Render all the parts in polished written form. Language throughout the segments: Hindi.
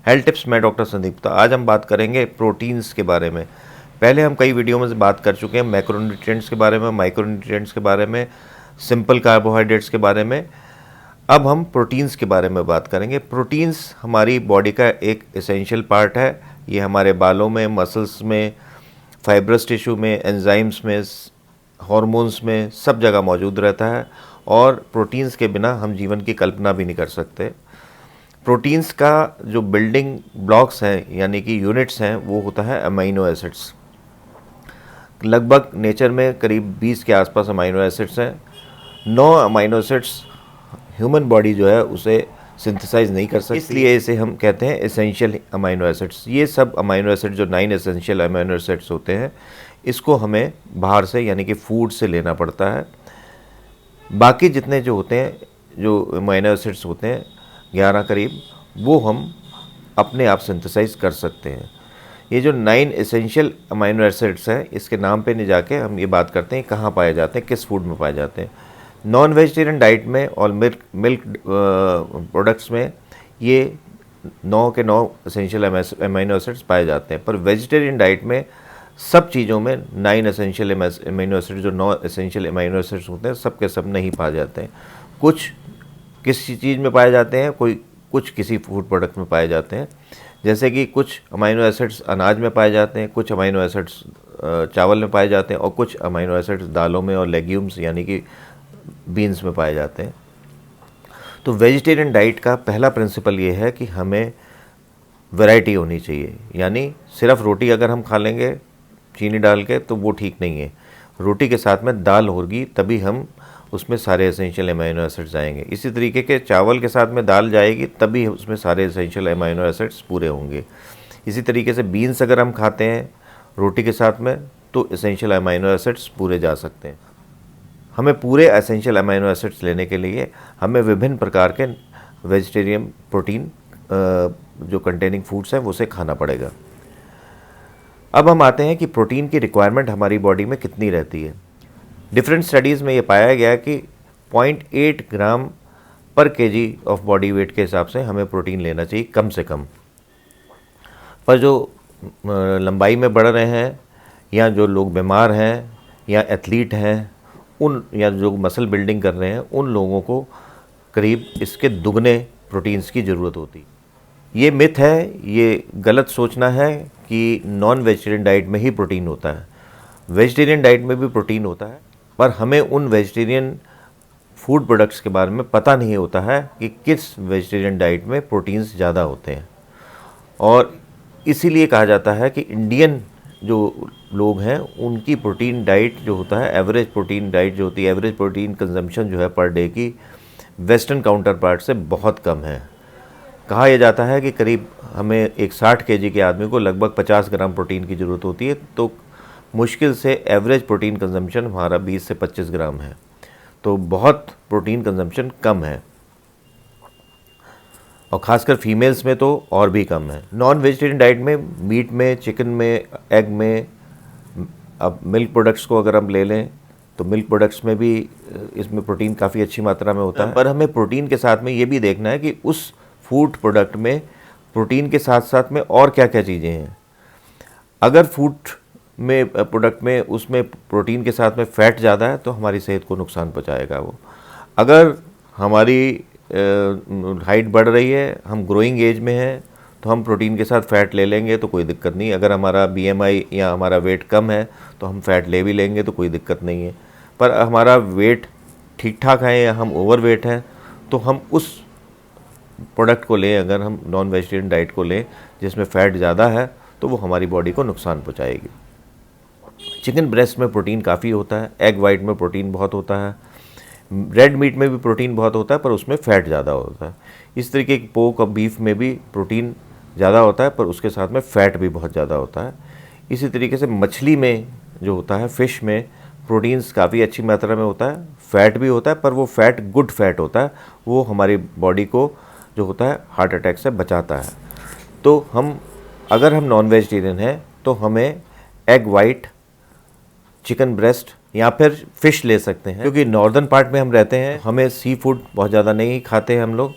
हेल्थ टिप्स, मैं डॉक्टर संदीप। तो आज हम बात करेंगे प्रोटीन्स के बारे में। पहले हम कई वीडियो में से बात कर चुके हैं मैक्रोन्यूट्रिएंट्स के बारे में, माइक्रोन्यूट्रिएंट्स के बारे में, सिंपल कार्बोहाइड्रेट्स के बारे में। अब हम प्रोटीन्स के बारे में बात करेंगे। प्रोटीन्स हमारी बॉडी का एक एसेंशियल पार्ट है। ये हमारे बालों में, मसल्स में, फाइब्रस टिश्यू में, एंजाइम्स में, हॉर्मोन्स में, सब जगह मौजूद रहता है और प्रोटीन्स के बिना हम जीवन की कल्पना भी नहीं कर सकते। प्रोटीन्स का जो बिल्डिंग ब्लॉक्स हैं यानी कि यूनिट्स हैं वो होता है अमीनो एसिड्स। लगभग नेचर में करीब 20 के आसपास अमीनो एसिड्स हैं। 9 अमीनो एसिड्स ह्यूमन बॉडी जो है उसे सिंथेसाइज नहीं कर सकती, इसलिए इसे हम कहते हैं एसेंशियल अमीनो एसिड्स। ये सब अमीनो एसिड जो 9 एसेंशियल अमीनो एसिड्स होते हैं, इसको हमें बाहर से यानी कि फूड से लेना पड़ता है। बाकी जितने जो होते हैं, जो अमीनो एसिड्स होते हैं 11 करीब, वो हम अपने आप सिंथेसाइज कर सकते हैं। ये जो 9 एसेंशियल अमीनो एसिड्स हैं, इसके नाम पे नहीं जाके हम ये बात करते हैं कहाँ पाए जाते हैं, किस फूड में पाए जाते हैं। नॉन वेजिटेरियन डाइट में और मिल्क प्रोडक्ट्स में ये 9 के 9 एसेंशियल अमीनो एसिड्स पाए जाते हैं, पर वेजिटेरियन डाइट में सब चीज़ों में 9 एसेंशियल अमीनो एसिड, जो 9 एसेंशियल अमीनो एसिड्स होते हैं, सब के सब नहीं पाए जाते हैं। कुछ किसी चीज़ में पाए जाते हैं, कुछ किसी फूड प्रोडक्ट में पाए जाते हैं। जैसे कि कुछ अमीनो एसिड्स अनाज में पाए जाते हैं, कुछ अमीनो एसिड्स चावल में पाए जाते हैं और कुछ अमीनो एसिड्स दालों में और लेग्यूम्स यानी कि बीन्स में पाए जाते हैं। तो वेजिटेरियन डाइट का पहला प्रिंसिपल ये है कि हमें वैरायटी होनी चाहिए। यानी सिर्फ रोटी अगर हम खा लेंगे चीनी डाल के तो वो ठीक नहीं है। रोटी के साथ में दाल होगी तभी हम उसमें सारे एसेंशियल अमीनो एसिड्स आएंगे। इसी तरीके के चावल के साथ में दाल जाएगी तभी उसमें सारे एसेंशियल अमीनो एसिड्स पूरे होंगे। इसी तरीके से बीन्स अगर हम खाते हैं रोटी के साथ में तो एसेंशियल अमीनो एसिड्स पूरे जा सकते हैं। हमें पूरे एसेंशियल अमीनो एसिड्स लेने के लिए हमें विभिन्न प्रकार के वेजिटेरियन प्रोटीन जो कंटेनिंग फूड्स हैं वो से खाना पड़ेगा। अब हम आते हैं कि प्रोटीन की रिक्वायरमेंट हमारी बॉडी में कितनी रहती है। डिफरेंट स्टडीज़ में ये पाया गया कि 0.8 ग्राम पर केजी ऑफ बॉडी वेट के हिसाब से हमें प्रोटीन लेना चाहिए कम से कम। पर जो लंबाई में बढ़ रहे हैं या जो लोग बीमार हैं या एथलीट हैं उन, या जो मसल बिल्डिंग कर रहे हैं, उन लोगों को करीब इसके दुगने प्रोटीन्स की ज़रूरत होती। ये मिथ है, ये गलत सोचना है कि नॉन वेजिटेरियन डाइट में ही प्रोटीन होता है। वेजिटेरियन डाइट में भी प्रोटीन होता है, पर हमें उन वेजिटेरियन फूड प्रोडक्ट्स के बारे में पता नहीं होता है कि किस वेजिटेरियन डाइट में प्रोटीन्स ज़्यादा होते हैं। और इसीलिए कहा जाता है कि इंडियन जो लोग हैं उनकी प्रोटीन डाइट जो होता है, एवरेज प्रोटीन डाइट जो होती है, एवरेज प्रोटीन कंजम्पशन जो है पर डे की, वेस्टर्न काउंटर पार्ट से बहुत कम है। कहा यह जाता है कि करीब हमें एक 60 केजी के आदमी को लगभग 50 ग्राम प्रोटीन की ज़रूरत होती है, तो मुश्किल से एवरेज प्रोटीन कंजम्पशन हमारा 20 से 25 ग्राम है। तो बहुत प्रोटीन कंजम्पशन कम है और ख़ासकर फीमेल्स में तो और भी कम है। नॉन वेजिटेरियन डाइट में मीट में, चिकन में, एग में, अब मिल्क प्रोडक्ट्स को अगर हम ले लें तो मिल्क प्रोडक्ट्स में भी इसमें प्रोटीन काफ़ी अच्छी मात्रा में होता है। पर हमें प्रोटीन के साथ में ये भी देखना है कि उस फूड प्रोडक्ट में प्रोटीन के साथ साथ में और क्या क्या चीज़ें हैं। अगर फूड में प्रोडक्ट में उसमें प्रोटीन के साथ में फ़ैट ज़्यादा है तो हमारी सेहत को नुकसान पहुंचाएगा वो। अगर हमारी हाइट बढ़ रही है, हम ग्रोइंग एज में हैं, तो हम प्रोटीन के साथ फ़ैट ले लेंगे तो कोई दिक्कत नहीं। अगर हमारा BMI या हमारा वेट कम है तो हम फ़ैट ले भी लेंगे तो कोई दिक्कत नहीं है। पर हमारा वेट ठीक ठाक है या हम ओवर वेट हैं तो हम उस प्रोडक्ट को लें, अगर हम नॉन वेजिटेरियन डाइट को लें जिसमें फ़ैट ज़्यादा है तो वो हमारी बॉडी को नुकसान पहुँचाएगी। चिकन ब्रेस्ट में प्रोटीन काफ़ी होता है, एग वाइट में प्रोटीन बहुत होता है, रेड मीट में भी प्रोटीन बहुत होता है पर उसमें फ़ैट ज़्यादा होता है। इस तरीके के पोर्क और बीफ में भी प्रोटीन ज़्यादा होता है पर उसके साथ में फ़ैट भी बहुत ज़्यादा होता है। इसी तरीके से मछली में जो होता है, फ़िश में प्रोटीन्स काफ़ी अच्छी मात्रा में होता है, फ़ैट भी होता है, पर वो फ़ैट गुड फ़ैट होता है, वो हमारी बॉडी को जो होता है हार्ट अटैक से बचाता है। तो अगर हम नॉन वेजिटेरियन हैं तो हमें एग वाइट, चिकन ब्रेस्ट या फिर फ़िश ले सकते हैं, क्योंकि नॉर्दर्न पार्ट में हम रहते हैं, हमें सी फूड बहुत ज़्यादा नहीं खाते हैं हम लोग,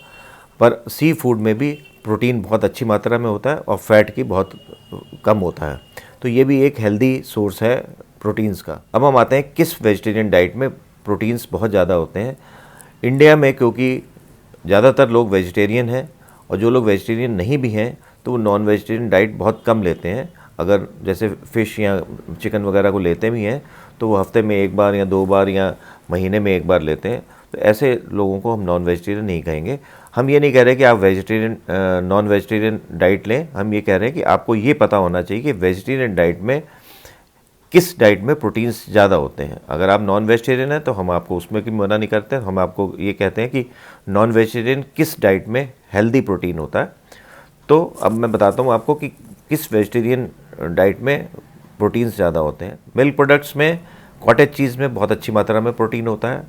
पर सी फूड में भी प्रोटीन बहुत अच्छी मात्रा में होता है और फैट की बहुत कम होता है। तो ये भी एक हेल्दी सोर्स है प्रोटीन्स का। अब हम आते हैं किस वेजिटेरियन डाइट में प्रोटीन्स बहुत ज़्यादा होते हैं। इंडिया में क्योंकि ज़्यादातर लोग वेजिटेरियन हैं और जो लोग वेजिटेरियन नहीं भी हैं तो वो नॉन वेजिटेरियन डाइट बहुत कम लेते हैं। अगर जैसे फ़िश या चिकन वगैरह को लेते भी हैं तो वो हफ्ते में 1 बार या 2 बार या महीने में 1 बार लेते हैं। तो ऐसे लोगों को हम नॉन वेजिटेरियन नहीं कहेंगे। हम ये नहीं कह रहे कि आप नॉन वेजिटेरियन डाइट लें। हम ये कह रहे हैं कि आपको ये पता होना चाहिए कि वेजिटेरियन डाइट में किस डाइट में प्रोटीन्स ज़्यादा होते हैं। अगर आप नॉन वेजिटेरियन हैं तो हम आपको उसमें भी मना नहीं करते, हम आपको ये कहते हैं कि नॉन वेजिटेरियन किस डाइट में हेल्दी प्रोटीन होता है। तो अब मैं बताता हूँ आपको कि किस वेजिटेरियन डाइट में प्रोटीन्स ज़्यादा होते हैं। मिल्क प्रोडक्ट्स में कॉटेज चीज़ में बहुत अच्छी मात्रा में प्रोटीन होता है,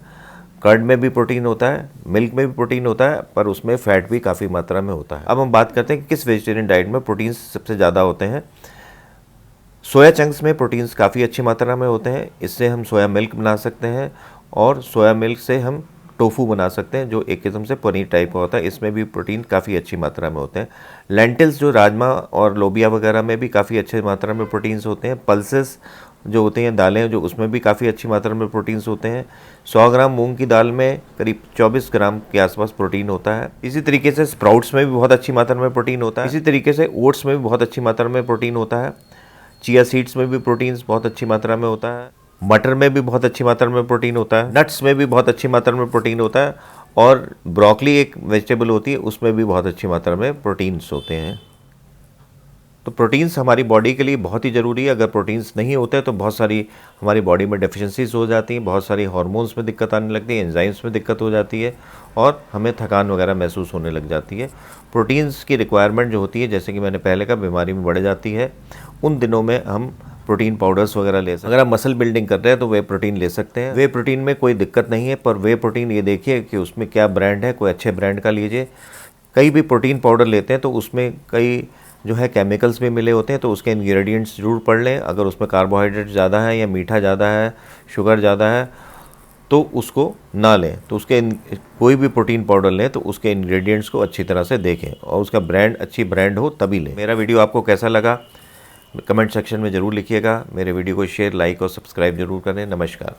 कर्ड में भी प्रोटीन होता है, मिल्क में भी प्रोटीन होता है, पर उसमें फ़ैट भी काफ़ी मात्रा में होता है। अब हम बात करते हैं कि किस वेजिटेरियन डाइट में प्रोटीन्स सबसे ज़्यादा होते हैं। सोया चंक्स में प्रोटीन्स काफ़ी अच्छी मात्रा में होते हैं। इससे हम सोया मिल्क बना सकते हैं और सोया मिल्क से हम टोफू बना सकते हैं जो एक किस्म से पनीर टाइप का होता है। इसमें भी प्रोटीन काफ़ी अच्छी मात्रा में होते हैं। लेंटिल्स जो राजमा और लोबिया वगैरह में भी काफ़ी अच्छी मात्रा में प्रोटीन्स होते हैं। पल्सेस जो होती हैं दालें जो उसमें भी काफ़ी अच्छी मात्रा में प्रोटीन्स होते हैं। 100 ग्राम मूंग की दाल में करीब 24 ग्राम के आसपास प्रोटीन होता है। इसी तरीके से स्प्राउट्स में भी बहुत अच्छी मात्रा में प्रोटीन होता है। इसी तरीके से ओट्स में भी बहुत अच्छी मात्रा में प्रोटीन होता है। चिया सीड्स में भी प्रोटीन्स बहुत अच्छी मात्रा में होता है। मटर में भी बहुत अच्छी मात्रा में प्रोटीन होता है। नट्स में भी बहुत अच्छी मात्रा में प्रोटीन होता है और ब्रोकली एक वेजिटेबल होती है उसमें भी बहुत अच्छी मात्रा में प्रोटीन्स होते हैं। तो प्रोटीन्स हमारी बॉडी के लिए बहुत ही ज़रूरी है। अगर प्रोटीन्स नहीं होते तो बहुत सारी हमारी बॉडी में डेफिशिएंसीज हो जाती हैं, बहुत सारी हार्मोन्स में दिक्कत आने लगती है, एंजाइम्स में दिक्कत हो जाती है और हमें थकान वगैरह महसूस होने लग जाती है। प्रोटीन्स की रिक्वायरमेंट जो होती है, जैसे कि मैंने पहले कहा, बीमारी में बढ़ जाती है। उन दिनों में हम प्रोटीन पाउडर्स वगैरह ले सकते हैं। अगर आप मसल बिल्डिंग कर रहे हैं तो वे प्रोटीन ले सकते हैं। वे प्रोटीन में कोई दिक्कत नहीं है, पर वे प्रोटीन ये देखिए कि उसमें क्या ब्रांड है, कोई अच्छे ब्रांड का लीजिए। कई भी प्रोटीन पाउडर लेते हैं तो उसमें कई जो है केमिकल्स भी मिले होते हैं, तो उसके इंग्रेडिएंट्स ज़रूर पढ़ लें। अगर उसमें कार्बोहाइड्रेट ज़्यादा है या मीठा ज़्यादा है, शुगर ज़्यादा है तो उसको ना लें। तो उसके कोई भी प्रोटीन पाउडर लें तो उसके इंग्रेडिएंट्स को अच्छी तरह से देखें और उसका ब्रांड अच्छी ब्रांड हो तभी लें। मेरा वीडियो आपको कैसा लगा कमेंट सेक्शन में ज़रूर लिखिएगा। मेरे वीडियो को शेयर, लाइक और सब्सक्राइब जरूर करें। नमस्कार।